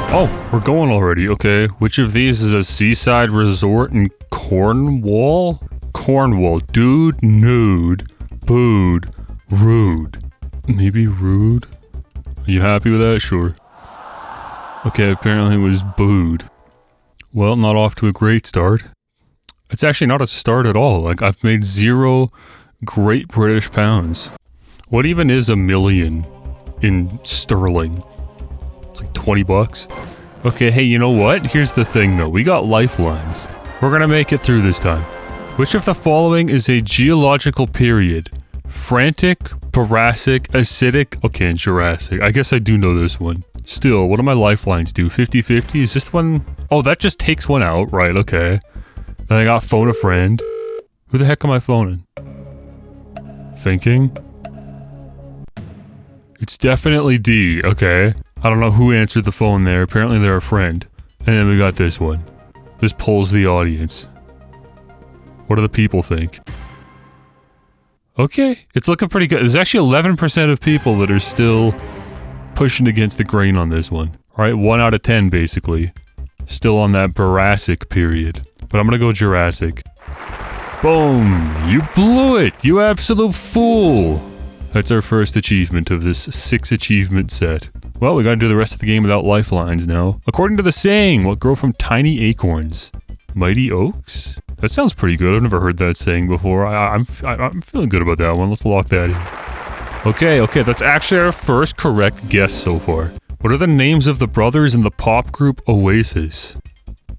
Oh, we're going already, okay. Which of these is a seaside resort in Cornwall? Cornwall. Dude, nude, booed, rude. Maybe rude? Are you happy with that? Sure. Okay, apparently it was booed. Well, not off to a great start. It's actually not a start at all. Like, I've made 0 Great British pounds. What even is a million in sterling? It's like 20 bucks. Okay, hey, you know what? Here's the thing though. We got lifelines. We're gonna make it through this time. Which of the following is a geological period? Frantic, Jurassic, acidic, okay, and Jurassic. I guess I do know this one. Still, what do my lifelines do? 50-50? Is this one? Oh, that just takes one out. Right, okay. Then I got phone a friend. Who the heck am I phoning? Thinking? It's definitely D, okay. I don't know who answered the phone there. Apparently they're a friend. And then we got this one. This polls the audience. What do the people think? Okay, it's looking pretty good. There's actually 11% of people that are still pushing against the grain on this one. Alright, 1 out of 10 basically. Still on that Jurassic period. But I'm gonna go Jurassic. Boom! You blew it! You absolute fool! That's our first achievement of this 6 achievement set. Well, we gotta do the rest of the game without lifelines now. According to the saying, what grow from tiny acorns? Mighty oaks? That sounds pretty good. I've never heard that saying before. I'm feeling good about that one. Let's lock that in. Okay, that's actually our first correct guess so far. What are the names of the brothers in the pop group Oasis?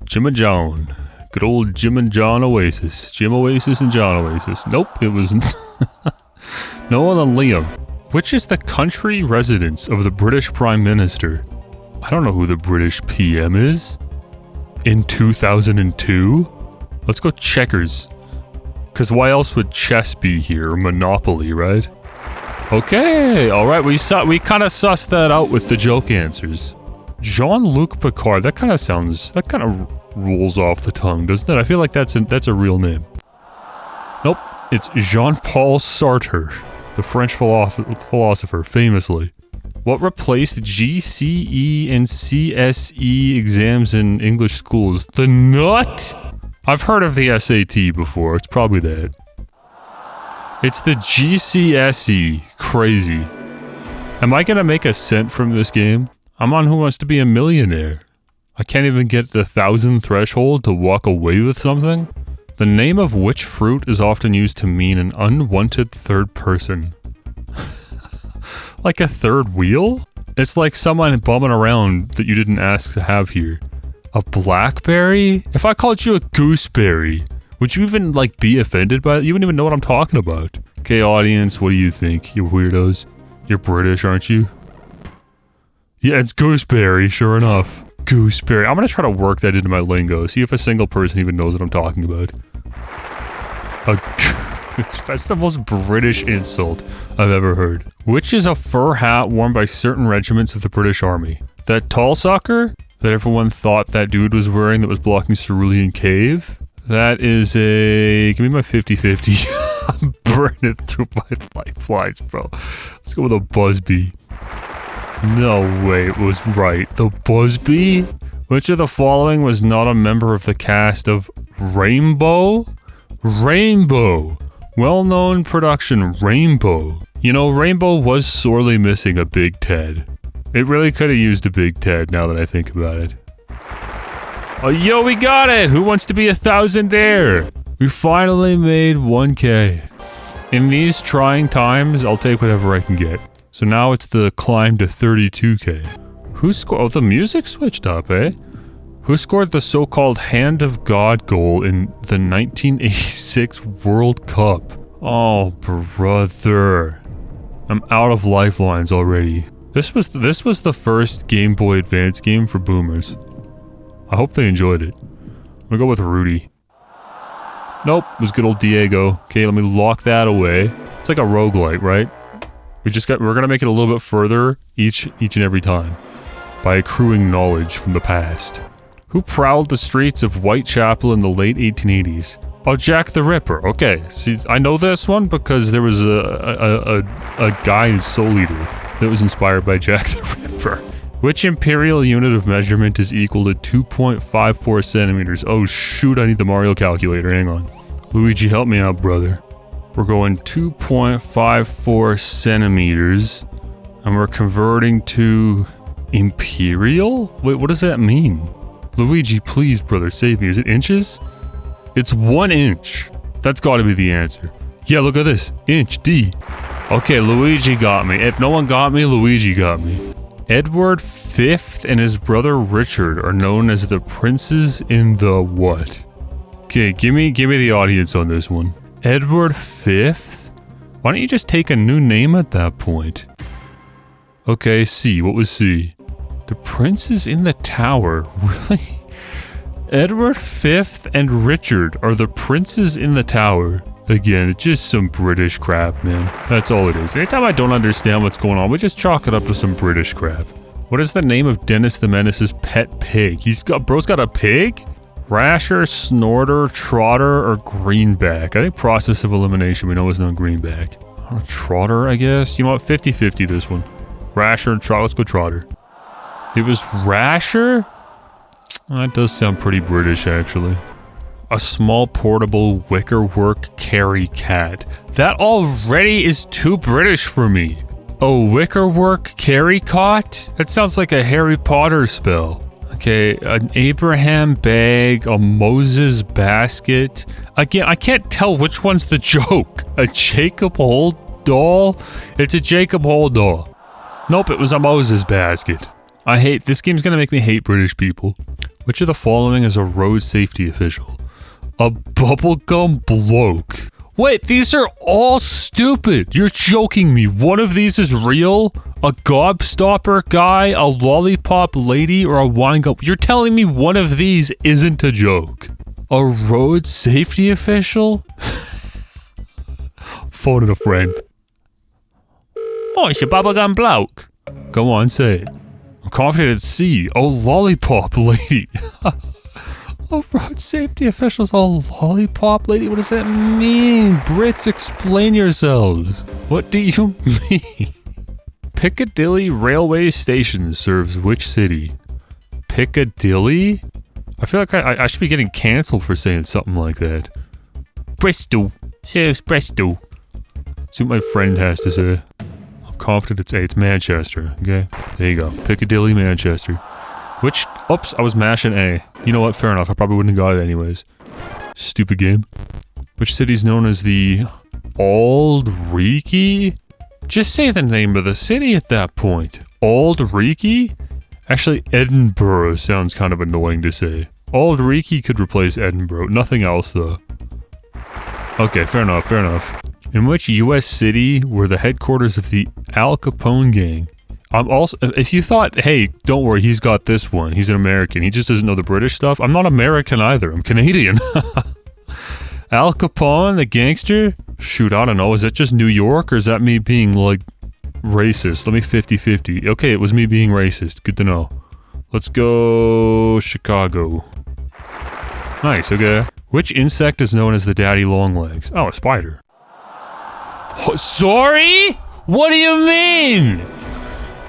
Jim and John. Good old Jim and John Oasis. Jim Oasis and John Oasis. Nope, it wasn't. Noah and Liam. Which is the country residence of the British Prime Minister? I don't know who the British PM is. In 2002? Let's go checkers. Cause why else would chess be here? Monopoly, right? Okay, alright, we kinda sussed that out with the joke answers. Jean-Luc Picard, that kinda rolls off the tongue, doesn't it? I feel like that's a real name. Nope, it's Jean-Paul Sartre, the French philosopher, famously. What replaced GCE and CSE exams in English schools? The nut? I've heard of the SAT before, it's probably that. It's the GCSE. Crazy. Am I gonna make a cent from this game? I'm on Who Wants to Be a Millionaire. I can't even get the 1,000 threshold to walk away with something? The name of which fruit is often used to mean an unwanted third person? Like a third wheel? It's like someone bumming around that you didn't ask to have here. A blackberry? If I called you a gooseberry, would you even, like, be offended by it? You wouldn't even know what I'm talking about. Okay, audience, what do you think, you weirdos? You're British, aren't you? Yeah, it's gooseberry, sure enough. Gooseberry. I'm gonna try to work that into my lingo, see if a single person even knows what I'm talking about. That's the most British insult I've ever heard. Which is a fur hat worn by certain regiments of the British Army? That tall sucker that everyone thought that dude was wearing that was blocking Cerulean Cave? That is a... Give me my 50-50. I'm burning through my lifelines, bro. Let's go with a Busby. No way, it was right. The Busby? Which of the following was not a member of the cast of Rainbow? Rainbow! Well-known production, Rainbow. You know, Rainbow was sorely missing a Big Ted. It really could have used a Big Ted now that I think about it. Oh, yo, we got it! Who wants to be a thousandaire? We finally made 1K. In these trying times, I'll take whatever I can get. So now it's the climb to 32K. Who scored? Oh, the music switched up, eh? Who scored the so-called Hand of God goal in the 1986 World Cup? Oh, brother. I'm out of lifelines already. This was the first Game Boy Advance game for boomers. I hope they enjoyed it. I'm gonna go with Rudy. Nope, it was good old Diego. Okay, let me lock that away. It's like a roguelite, right? We're gonna make it a little bit further each and every time by accruing knowledge from the past. Who prowled the streets of Whitechapel in the late 1880s? Oh, Jack the Ripper. Okay, see, I know this one because there was a guy in Soul Eater that was inspired by Jack the Ripper. Which imperial unit of measurement is equal to 2.54 centimeters? Oh shoot, I need the Mario calculator, hang on. Luigi, help me out, brother. We're going 2.54 centimeters, and we're converting to imperial? Wait, what does that mean? Luigi, please, brother, save me. Is it inches? It's 1 inch. That's gotta be the answer. Yeah, look at this. Inch, D. Okay, Luigi got me. If no one got me, Luigi got me. Edward V and his brother Richard are known as the princes in the what? Okay, give me the audience on this one. Edward V? Why don't you just take a new name at that point? Okay, C. What was C? The princes in the tower? Really? Edward V and Richard are the princes in the tower. Again, it's just some British crap, man. That's all it is. Anytime I don't understand what's going on, we just chalk it up to some British crap. What is the name of Dennis the Menace's pet pig? Bro's got a pig? Rasher, Snorter, Trotter, or Greenback? I think process of elimination, we know it's not Greenback. Trotter, I guess? You know what, 50-50 this one. Rasher and Trotter, let's go Trotter. It was Rasher? That does sound pretty British, actually. A small portable wickerwork carry cat. That already is too British for me. A wickerwork carry cot? That sounds like a Harry Potter spell. Okay, an Abraham bag, a Moses basket. Again, I can't tell which one's the joke. A Jacob Hole doll? It's a Jacob Hole doll. Nope, it was a Moses basket. This game's gonna make me hate British people. Which of the following is a road safety official? A bubblegum bloke. Wait, these are all stupid. You're joking me. One of these is real? A gobstopper guy, a lollipop lady, or a wine cup? You're telling me one of these isn't a joke? A road safety official? Phoning a friend. Oh, it's a bubblegum bloke. Go on, say it. I'm confident it's C. Oh, lollipop lady. Oh, road safety officials, oh, lollipop lady, what does that mean? Brits, explain yourselves. What do you mean? Piccadilly Railway Station serves which city? Piccadilly? I feel like I should be getting cancelled for saying something like that. Bristol. Serves Bristol. That's what my friend has to say. I'm confident it's A. It's Manchester, okay? There you go. Piccadilly, Manchester. Oops, I was mashing A. You know what, fair enough, I probably wouldn't have got it anyways. Stupid game. Which city's known as the Auld Reekie? Just say the name of the city at that point. Auld Reekie? Actually, Edinburgh sounds kind of annoying to say. Auld Reekie could replace Edinburgh, nothing else though. Okay, fair enough, fair enough. In which US city were the headquarters of the Al Capone gang? If you thought, hey, don't worry, he's got this one, he's an American, he just doesn't know the British stuff. I'm not American either, I'm Canadian. Al Capone, the gangster? Shoot, I don't know, is that just New York, or is that me being, like, racist? Let me 50-50. Okay, it was me being racist, good to know. Let's go Chicago. Nice, okay. Which insect is known as the daddy longlegs? Oh, a spider. Oh, sorry? What do you mean?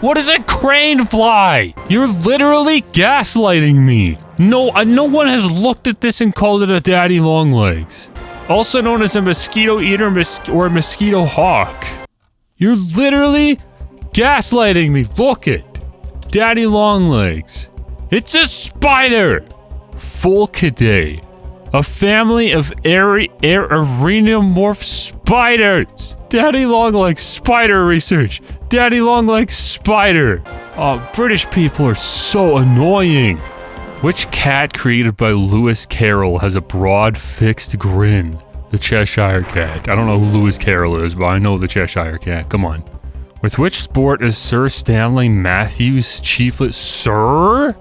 What is a crane fly? You're literally gaslighting me. No one has looked at this and called it a daddy longlegs. Also known as a mosquito eater or a mosquito hawk. You're literally gaslighting me. Look it. Daddy longlegs. It's a spider. Fulcidae. A family of arenomorph spiders. Daddy longlegs spider research. Daddy longlegs spider. Oh, British people are so annoying. Which cat created by Lewis Carroll has a broad fixed grin? The Cheshire Cat. I don't know who Lewis Carroll is, but I know the Cheshire Cat. Come on. With which sport is Sir Stanley Matthews chiefly? Sir?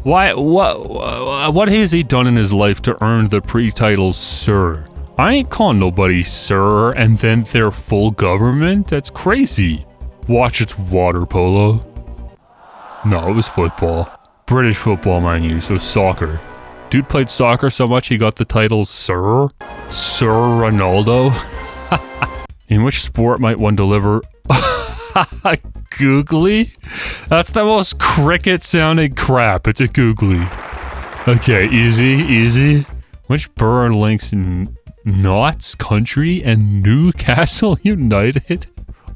Why? What has he done in his life to earn the pre-title Sir? I ain't calling nobody Sir and then their full government. That's crazy. Watch, it's water polo. No, it was football. British football, mind you, so soccer. Dude played soccer so much he got the title Sir? Sir Ronaldo? In which sport might one deliver... googly? That's the most cricket sounding crap. It's a googly. Okay, easy. Which borough links Notts Country and Newcastle United?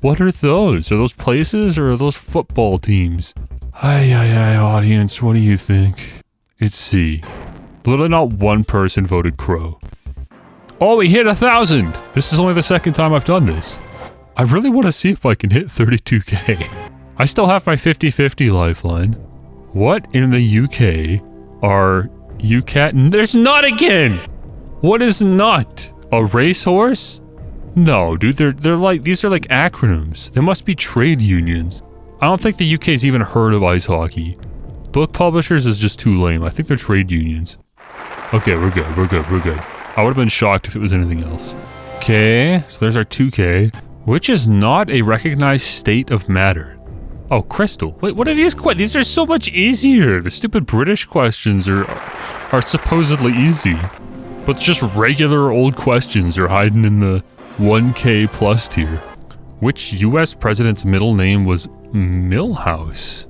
What are those? Are those places or are those football teams? Ay, audience, what do you think? It's C. Literally not one person voted Crow. Oh, we hit 1,000! This is only the second time I've done this. I really want to see if I can hit 32k. I still have my 50-50 lifeline. What in the UK are UCAT? There's not again! What is not? A racehorse? No, dude, they're like, these are like acronyms. They must be trade unions. I don't think the UK's even heard of ice hockey. Book publishers is just too lame. I think they're trade unions. Okay, we're good. I would have been shocked if it was anything else. Okay, so there's our 2k. Which is not a recognized state of matter. Oh, crystal. Wait, what are these questions? These are so much easier. The stupid British questions are supposedly easy. But just regular old questions are hiding in the 1k plus tier. Which US president's middle name was Milhouse?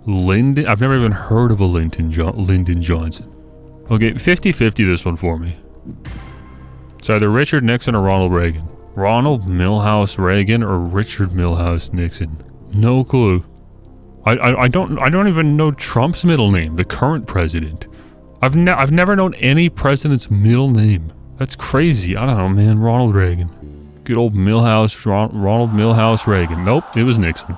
Lyndon? I've never even heard of a Lyndon Johnson. Okay, 50-50 this one for me. It's either Richard Nixon or Ronald Reagan. Ronald Milhouse Reagan or Richard Milhouse Nixon? No clue. I don't even know Trump's middle name, the current president. I've never known any president's middle name. That's crazy. I don't know, man. Ronald Reagan. Good old Ronald Milhouse Reagan. Nope, it was Nixon.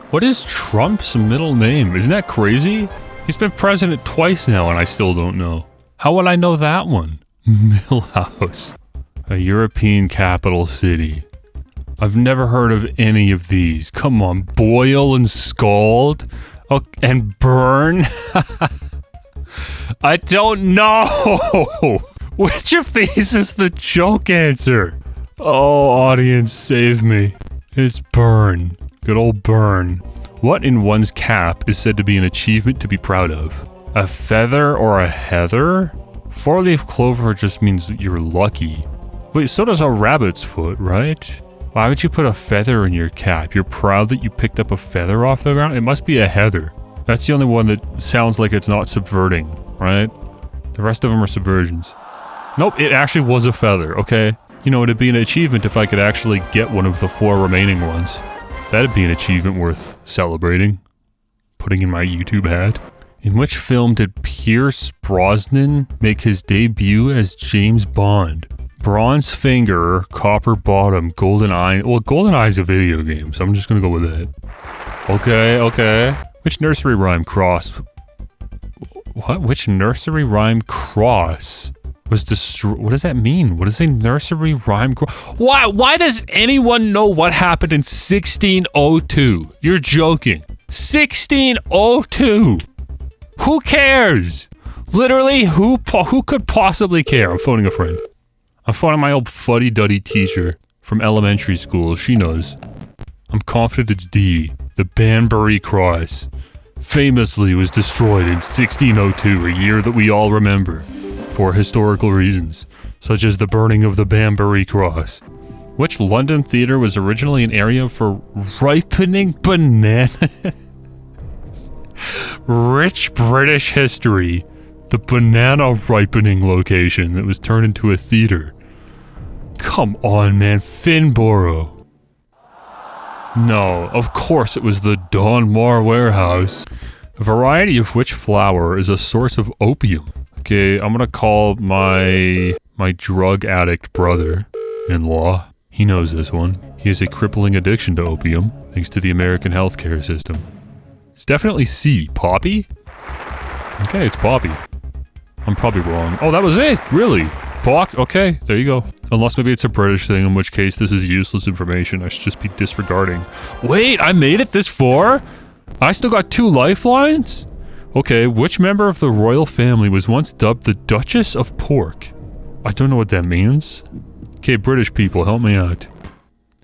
What is Trump's middle name? Isn't that crazy? He's been president twice now and I still don't know. How would I know that one? Milhouse. A European capital city. I've never heard of any of these. Come on, boil and scald? Oh, and burn? I don't know! Which of these is the joke answer? Oh, audience, save me. It's burn. Good old burn. What in one's cap is said to be an achievement to be proud of? A feather or a heather? Four-leaf clover just means you're lucky. Wait, so does a rabbit's foot, right? Why would you put a feather in your cap? You're proud that you picked up a feather off the ground? It must be a heather. That's the only one that sounds like it's not subverting, right? The rest of them are subversions. Nope, it actually was a feather, okay? You know, it'd be an achievement if I could actually get one of the 4 remaining ones. That'd be an achievement worth celebrating. Putting in my YouTube hat. In which film did Pierce Brosnan make his debut as James Bond? Bronze Finger, Copper Bottom, Golden Eye. Well, Golden Eye's a video game, so I'm just gonna go with it. Okay. Which nursery rhyme cross? What? Which nursery rhyme cross was destroyed? What does that mean? What is a nursery rhyme cross? Why does anyone know what happened in 1602? You're joking. 1602! Who cares? Literally, who could possibly care? I'm phoning a friend. I'm phoning my old fuddy-duddy teacher from elementary school. She knows. I'm confident it's D. The Banbury Cross. Famously was destroyed in 1602, a year that we all remember. For historical reasons, such as the burning of the Banbury Cross. Which London theatre was originally an area for ripening bananas? Rich British history. The banana ripening location that was turned into a theater. Come on, man. Finborough. No, of course it was the Donmar warehouse. A variety of which flower is a source of opium? Okay, I'm gonna call my drug addict brother-in-law. He knows this one. He has a crippling addiction to opium, thanks to the American healthcare system. It's definitely C. Poppy? Okay, it's poppy. I'm probably wrong. Oh, that was it! Really? Box? Okay, there you go. Unless maybe it's a British thing, in which case this is useless information I should just be disregarding. Wait, I made it this far? I still got 2 lifelines? Okay, which member of the royal family was once dubbed the Duchess of Pork? I don't know what that means. Okay, British people, help me out.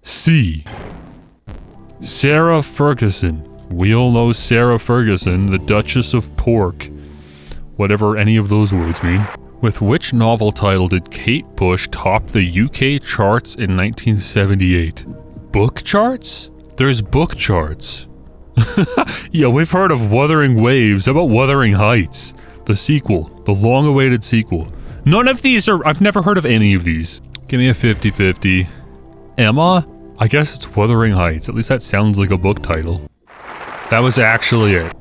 C. Sarah Ferguson. We all know Sarah Ferguson, the Duchess of Pork. Whatever any of those words mean. With which novel title did Kate Bush top the UK charts in 1978? Book charts? There's book charts. Yeah, we've heard of Wuthering Waves. How about Wuthering Heights? The sequel. The long-awaited sequel. None of these are... I've never heard of any of these. Give me a 50-50. Emma? I guess it's Wuthering Heights. At least that sounds like a book title. That was actually it.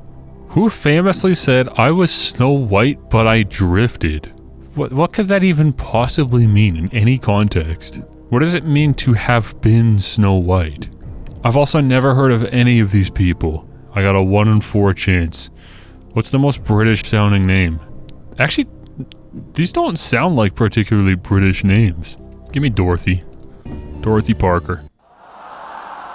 Who famously said, I was Snow White, but I drifted? What could that even possibly mean in any context? What does it mean to have been Snow White? I've also never heard of any of these people. I got a 1 in 4 chance. What's the most British sounding name? Actually, these don't sound like particularly British names. Give me Dorothy. Dorothy Parker.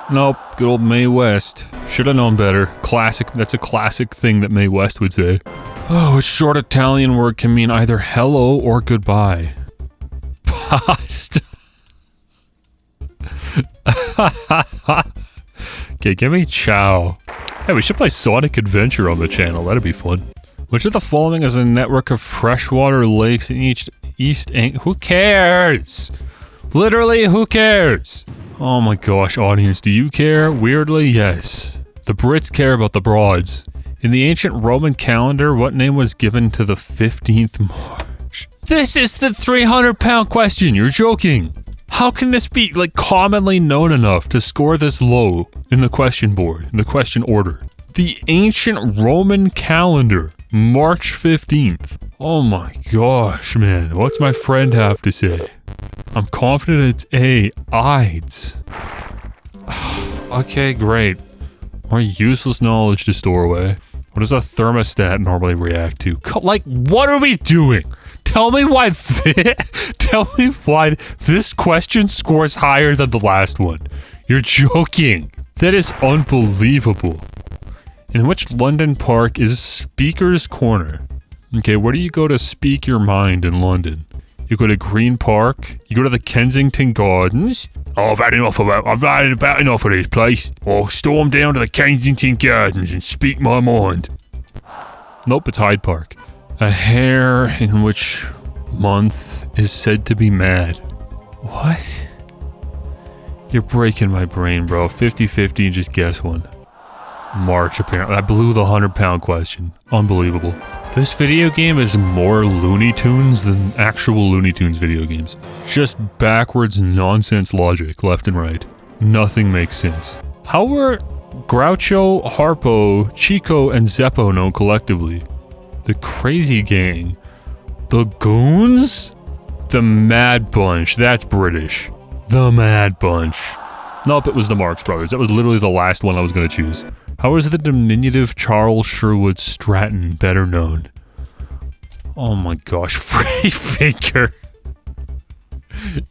Nope, good old Mae West. Should've known better. Classic, that's a classic thing that Mae West would say. Oh, which short Italian word can mean either hello or goodbye? Pasta. Okay, give me ciao. Hey, we should play Sonic Adventure on the channel. That'd be fun. Which of the following is a network of freshwater lakes in East Ang- Who cares? Literally, who cares? Oh my gosh, audience, do you care? Weirdly, yes. The Brits care about the broads. In the ancient Roman calendar, what name was given to the 15th March? This is the 300-pound question, you're joking. How can this be, like, commonly known enough to score this low in the question board, in the question order? The ancient Roman calendar, March 15th. Oh my gosh, man, what's my friend have to say? I'm confident it's A, Ides. Okay, great. More useless knowledge to store away. What does a thermostat normally react to? Like, what are we doing? Tell me why this question scores higher than the last one. You're joking. That is unbelievable. In which London park is Speaker's Corner? Okay, where do you go to speak your mind in London? You go to Green Park, you go to the Kensington Gardens. Oh, I've had enough of this place. I'll storm down to the Kensington Gardens and speak my mind. Nope, it's Hyde Park. A hare in which month is said to be mad. What? You're breaking my brain, bro. 50-50, just guess one. March, apparently. I blew the 100-pound question. Unbelievable. This video game is more Looney Tunes than actual Looney Tunes video games. Just backwards nonsense logic, left and right. Nothing makes sense. How were Groucho, Harpo, Chico, and Zeppo known collectively? The Crazy Gang. The Goons? The Mad Bunch. That's British. The Mad Bunch. Nope, it was the Marx Brothers. That was literally the last one I was gonna choose. How is the diminutive Charles Sherwood Stratton better known? Oh my gosh, Freddy Finger.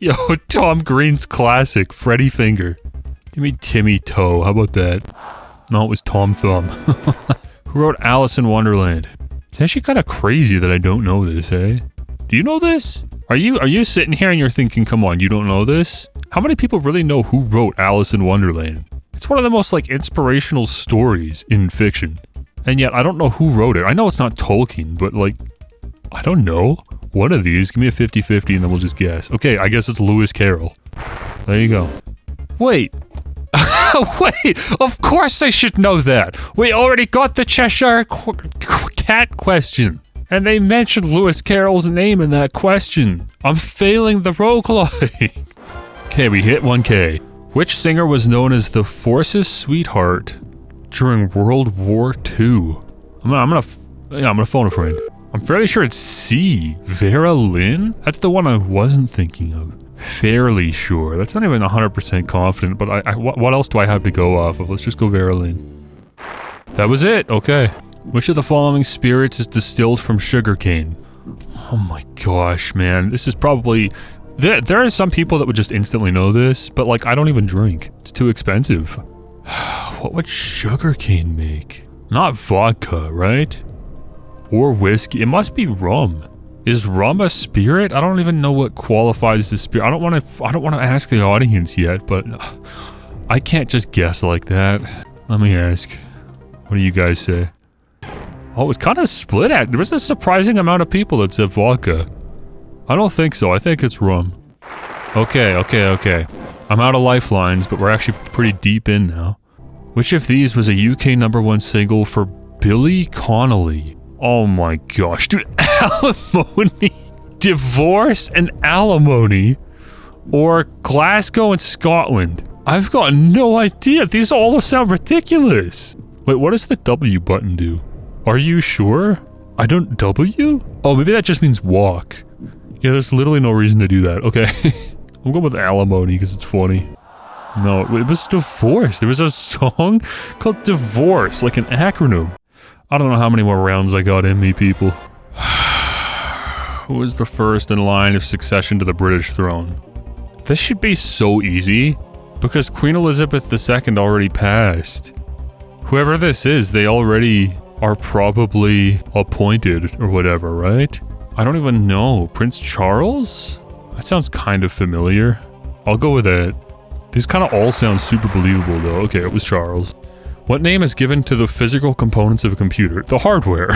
Yo, Tom Green's classic, Freddy Finger. Give me Timmy Toe, how about that? No, it was Tom Thumb. Who wrote Alice in Wonderland? It's actually kind of crazy that I don't know this, eh? Do you know this? Are you sitting here and you're thinking, come on, you don't know this? How many people really know who wrote Alice in Wonderland? It's one of the most, like, inspirational stories in fiction. And yet, I don't know who wrote it. I know it's not Tolkien, but, like, I don't know. One of these. Give me a 50-50 and then we'll just guess. Okay, I guess it's Lewis Carroll. There you go. Wait. Wait, of course I should know that. We already got the Cheshire Cat question. And they mentioned Lewis Carroll's name in that question. I'm failing the roguelike. Okay, we hit 1K. Which singer was known as the Force's sweetheart during World War II? I'm gonna phone a friend. I'm fairly sure it's C. Vera Lynn? That's the one I wasn't thinking of. Fairly sure. That's not even 100% confident, but what else do I have to go off of? Let's just go Vera Lynn. That was it, okay. Which of the following spirits is distilled from sugarcane? Oh my gosh, man. This is probably... There are some people that would just instantly know this, but like, I don't even drink. It's too expensive. What would sugarcane make? Not vodka, right? Or whiskey. It must be rum. Is rum a spirit? I don't even know what qualifies as spirit. I don't want to ask the audience yet, but I can't just guess like that. Let me ask. What do you guys say? Oh, it was kind of split at. There was a surprising amount of people that said vodka. I don't think so. I think it's rum. Okay. I'm out of lifelines, but we're actually pretty deep in now. Which of these was a UK #1 single for Billy Connolly? Oh my gosh, dude, alimony, divorce and alimony, or Glasgow and Scotland? I've got no idea. These all sound ridiculous. Wait, what does the W button do? Are you sure? I don't W? Oh, maybe that just means walk. Yeah, there's literally no reason to do that. Okay. I'm going with alimony because it's funny. No, it was divorce. There was a song called Divorce, like an acronym. I don't know how many more rounds I got in me, people. Who was the first in line of succession to the British throne? This should be so easy, because Queen Elizabeth II already passed. Whoever this is, they already are probably appointed or whatever, right? I don't even know. Prince Charles? That sounds kind of familiar. I'll go with that. These kind of all sound super believable though. Okay, it was Charles. What name is given to the physical components of a computer? The hardware.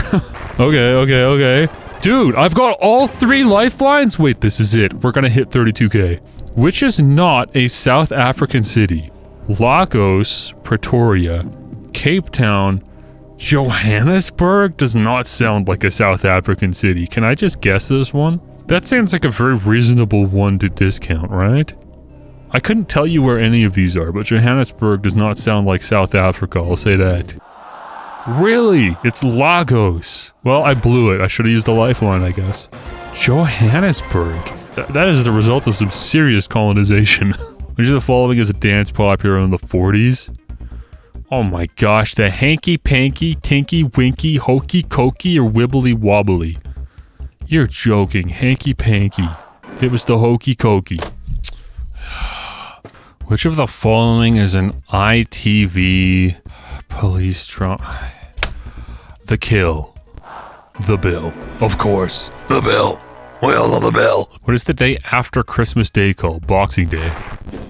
Okay. Dude, I've got all 3 lifelines? Wait, this is it. We're gonna hit 32k. Which is not a South African city? Lagos, Pretoria, Cape Town, Johannesburg does not sound like a South African city. Can I just guess this one? That sounds like a very reasonable one to discount, right? I couldn't tell you where any of these are, but Johannesburg does not sound like South Africa, I'll say that. Really? It's Lagos. Well, I blew it. I should have used a lifeline, I guess. Johannesburg. That is the result of some serious colonization. Which of the following is a dance popular in the 40s? Oh my gosh, the hanky-panky, tinky-winky, hokey-cokey, or wibbly-wobbly? You're joking. Hanky-panky. It was the hokey-cokey. Which of the following is an ITV police drama? The Kill. The Bill. Of course. The Bill. We all know the Bill. What is the day after Christmas Day called? Boxing Day.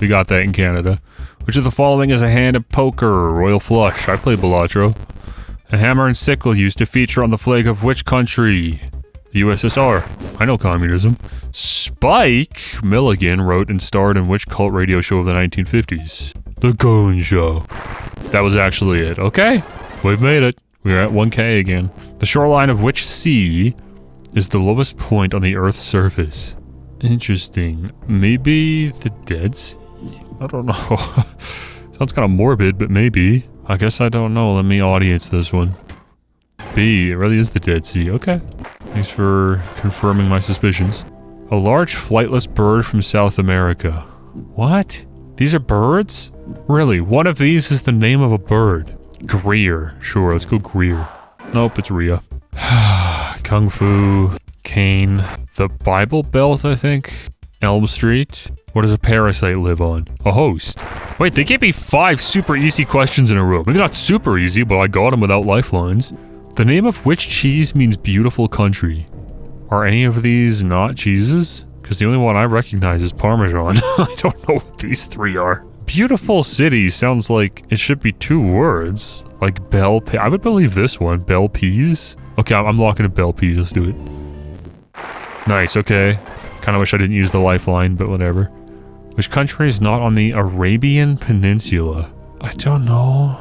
We got that in Canada. Which of the following is a hand of poker? Royal Flush. I played Balatro. A hammer and sickle used to feature on the flag of which country? The USSR. I know communism. Spike Milligan wrote and starred in which cult radio show of the 1950s? The Goon Show. That was actually it. Okay, we've made it. We're at 1k again. The shoreline of which sea is the lowest point on the Earth's surface? Interesting. Maybe the Dead Sea? I don't know. Sounds kind of morbid, but maybe. I guess I don't know. Let me audience this one. B, it really is the Dead Sea. Okay. Thanks for confirming my suspicions. A large flightless bird from South America. What? These are birds? Really, one of these is the name of a bird. Greer. Sure, let's go Greer. Nope, it's Rhea. Kung Fu. Kane. The Bible Belt, I think. Elm Street. What does a parasite live on? A host. Wait, they gave me 5 super easy questions in a row. Maybe not super easy, but I got them without lifelines. The name of which cheese means beautiful country? Are any of these not cheeses? Because the only one I recognize is Parmesan. I don't know what these 3 are. Beautiful city sounds like it should be 2 words. Like Bell Pe- I would believe this one. Bell Peas? Okay, I'm locking in Bell Peas. Let's do it. Nice, okay. Kinda wish I didn't use the lifeline, but whatever. Which country is not on the Arabian Peninsula? I don't know.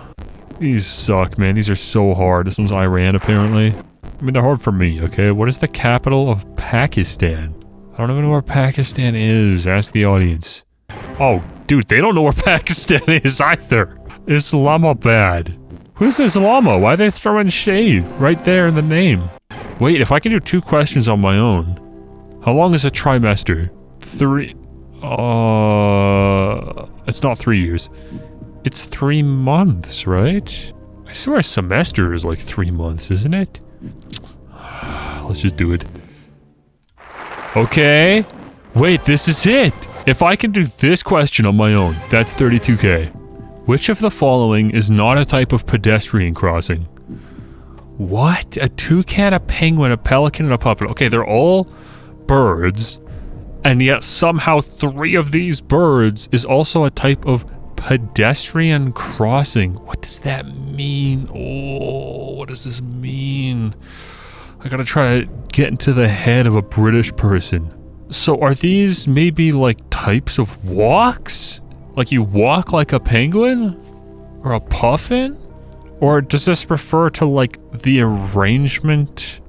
These suck, man. These are so hard. This one's Iran, apparently. I mean, they're hard for me, okay? What is the capital of Pakistan? I don't even know where Pakistan is. Ask the audience. Oh, dude, they don't know where Pakistan is either. Islamabad. Who's Islama? Why are they throwing shade right there in the name? Wait, if I can do 2 questions on my own. How long is a trimester? 3... It's not 3 years. It's 3 months, right? I swear a semester is like 3 months, isn't it? Let's just do it. Okay. Wait, this is it. If I can do this question on my own, that's 32k. Which of the following is not a type of pedestrian crossing? What? A toucan, a penguin, a pelican, and a puffin. Okay, they're all birds, and yet somehow 3 of these birds is also a type of pedestrian crossing. What does that mean? Oh, what does this mean? I gotta try to get into the head of a British person. So are these maybe like types of walks? Like you walk like a penguin? Or a puffin? Or does this refer to like the arrangement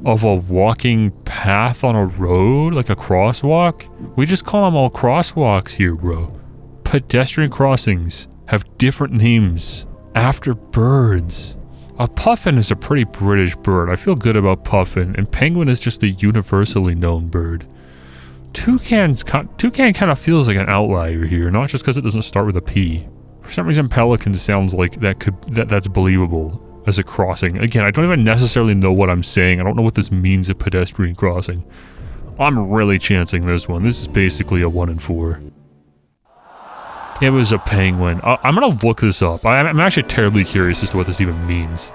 of a walking path on a road? Like a crosswalk? We just call them all crosswalks here, bro. Pedestrian crossings have different names after birds. A puffin is a pretty British bird. I feel good about puffin, and penguin is just a universally known bird. Toucan kind of feels like an outlier here, not just because it doesn't start with a P. For some reason, pelican sounds like that's believable as a crossing. Again, I don't even necessarily know what I'm saying. I don't know what this means, a pedestrian crossing. I'm really chancing this one. This is basically a 1 in 4. It was a penguin. I'm gonna look this up. I'm actually terribly curious as to what this even means.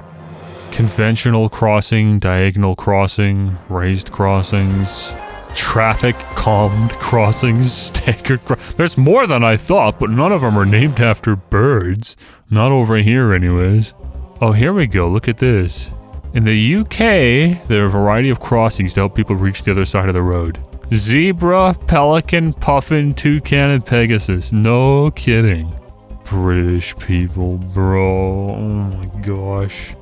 Conventional crossing, diagonal crossing, raised crossings, traffic calmed crossings, staggered There's more than I thought, but none of them are named after birds. Not over here anyways. Oh, here we go. Look at this. In the UK, there are a variety of crossings to help people reach the other side of the road. Zebra, pelican, puffin, toucan, and pegasus. No kidding. British people, bro. Oh my gosh.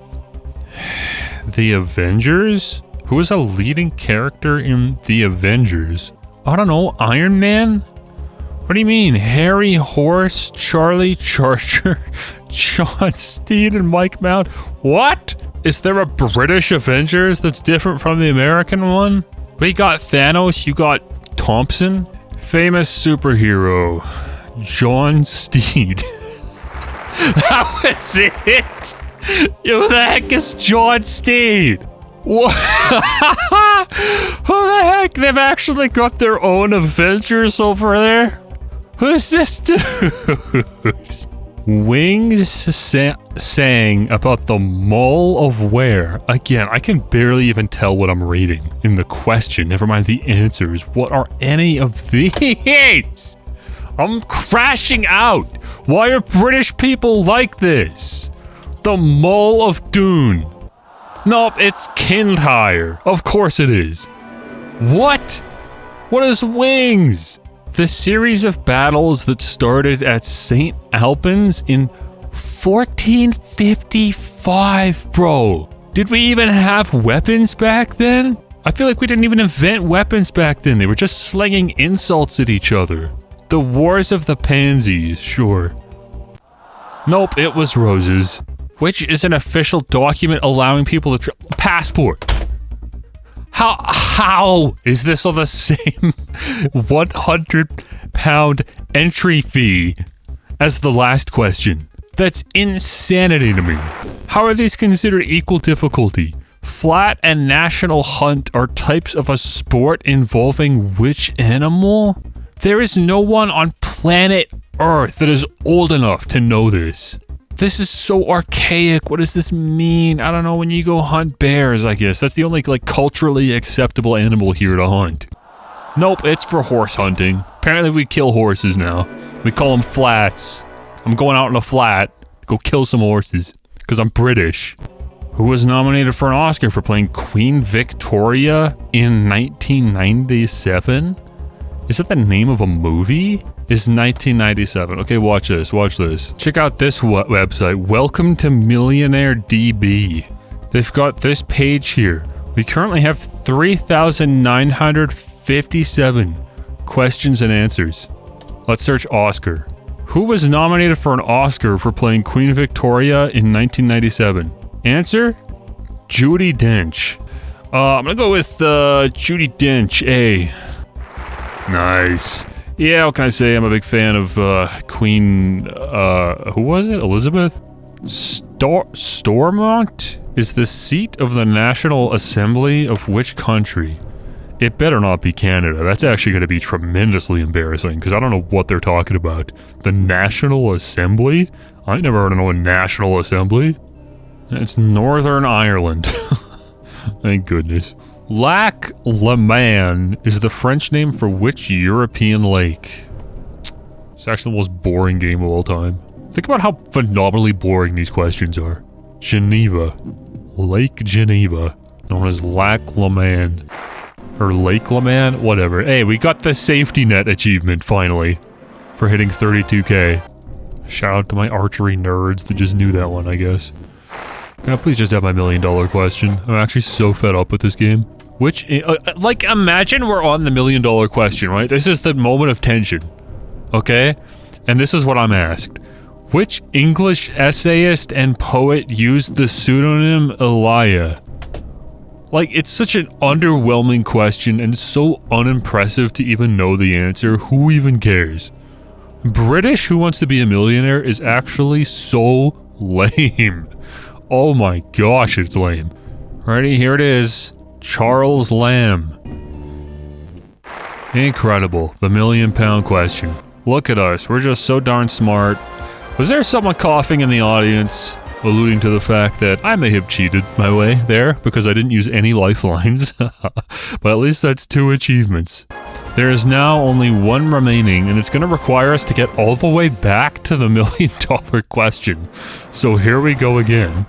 The Avengers? Who is a leading character in The Avengers? I don't know, Iron Man? What do you mean? Harry, Horse, Charlie, Charger, John Steed, and Mike Mount? What? Is there a British Avengers that's different from the American one? We got Thanos, you got Thompson. Famous superhero, John Steed. That was it? Who the heck is John Steed? What? Who the heck? They've actually got their own Avengers over there? Who's this dude? Wings sang about the Mall of Where. Again, I can barely even tell what I'm reading in the question, never mind the answers. What are any of these? I'm crashing out. Why are British people like this? The Mall of Doon. Nope, it's Kintyre. Of course it is. What? What is Wings? The series of battles that started at St. Albans in 1455, bro. Did we even have weapons back then? I feel like we didn't even invent weapons back then. They were just slinging insults at each other. The Wars of the Pansies, sure. Nope, it was roses. Which is an official document allowing people to passport. How is this on the same £100 entry fee as the last question? That's insanity to me. How are these considered equal difficulty? Flat and national hunt are types of a sport involving which animal? There is no one on planet Earth that is old enough to know this. This is so archaic. What does this mean? I don't know. When you go hunt bears, I guess. That's the only, like, culturally acceptable animal here to hunt. Nope, it's for horse hunting. Apparently we kill horses now. We call them flats. I'm going out in a flat. Go kill some horses. Because I'm British. Who was nominated for an Oscar for playing Queen Victoria in 1997? Is that the name of a movie? Is 1997. Okay, watch this, watch this. Check out this website, Welcome to Millionaire DB. They've got this page here. We currently have 3,957 questions and answers. Let's search Oscar. Who was nominated for an Oscar for playing Queen Victoria in 1997? Answer? Judi Dench. I'm gonna go with Judi Dench, A. Nice. Yeah, what can I say? I'm a big fan of Queen, who was it? Elizabeth? Stormont is the seat of the National Assembly of which country? It better not be Canada. That's actually going to be tremendously embarrassing, because I don't know what they're talking about. The National Assembly? I ain't never heard of no National Assembly. It's Northern Ireland. Thank goodness. Lac Leman is the French name for which European lake? It's actually the most boring game of all time. Think about how phenomenally boring these questions are. Geneva. Lake Geneva. Known as Lac Leman. Or Lake Leman? Whatever. Hey, we got the safety net achievement, finally. For hitting 32K. Shout out to my archery nerds that just knew that one, I guess. Can I please just have my $1 million question? I'm actually so fed up with this game. Which, like, imagine we're on the $1 million question, right? This is the moment of tension. Okay? And this is what I'm asked. Which English essayist and poet used the pseudonym Elia? Like, it's such an underwhelming question and so unimpressive to even know the answer. Who even cares? British Who Wants to Be a Millionaire is actually so lame. Oh my gosh, it's lame. Alrighty, here it is. Charles Lamb. Incredible. The £1 million question. Look at us. We're just so darn smart. Was there someone coughing in the audience, alluding to the fact that I may have cheated my way there because I didn't use any lifelines? But at least that's 2 achievements. There is now only 1 remaining, and it's going to require us to get all the way back to the $1 million question. So here we go again.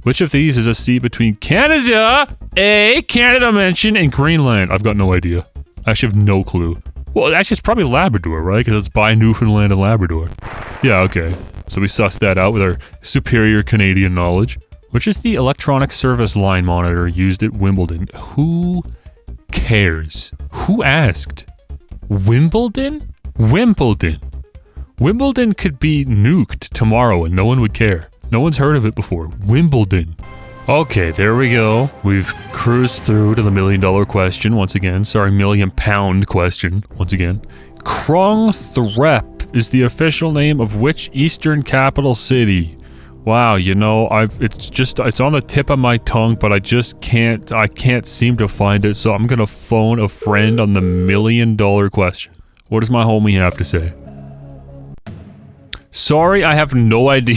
Which of these is a sea between Canada, Canada mentioned, and Greenland? I've got no idea. I actually have no clue. Well, actually, it's probably Labrador, right? Because it's by Newfoundland and Labrador. Yeah, okay. So we sussed that out with our superior Canadian knowledge. Which is the electronic service line monitor used at Wimbledon? Who cares? Who asked? Wimbledon? Wimbledon. Wimbledon could be nuked tomorrow and no one would care. No one's heard of it before. Wimbledon. Okay, there we go. We've cruised through to the $1 million question once again. Sorry, £1 million question once again. Krongthrep is the official name of which eastern capital city? Wow, you know, it's on the tip of my tongue, but I can't seem to find it, so I'm gonna phone a friend on the $1 million question. What does my homie have to say? Sorry, I have no idea.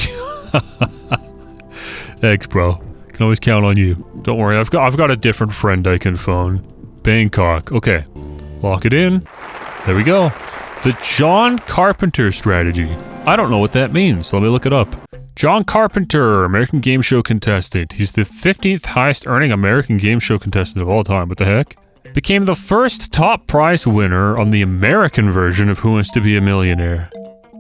Thanks, bro. Can always count on you. Don't worry, I've got a different friend I can phone. Bangkok. Okay. Lock it in. There we go. The John Carpenter strategy. I don't know what that means. Let me look it up. John Carpenter, American game show contestant. He's the 15th highest earning American game show contestant of all time. What the heck? Became the first top prize winner on the American version of Who Wants to Be a Millionaire.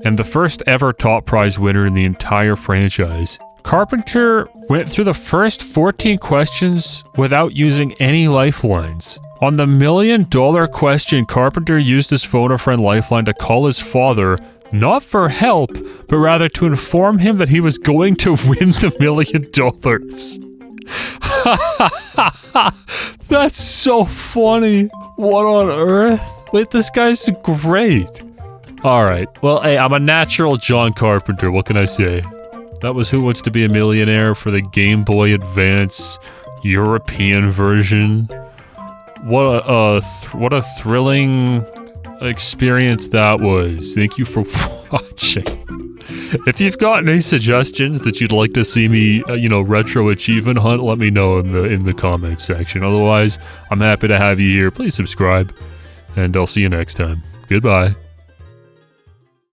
And the first ever top prize winner in the entire franchise. Carpenter went through the first 14 questions without using any lifelines. On the $1 million question, Carpenter used his phone-a-friend lifeline to call his father, not for help, but rather to inform him that he was going to win the $1 million. That's so funny. What on earth? Wait, this guy's great. Alright, well, hey, I'm a natural John Carpenter, what can I say? That was Who Wants to Be a Millionaire for the Game Boy Advance European version. What a thrilling experience that was. Thank you for watching. If you've got any suggestions that you'd like to see me, retro achievement hunt, let me know in the comments section. Otherwise, I'm happy to have you here. Please subscribe, and I'll see you next time. Goodbye.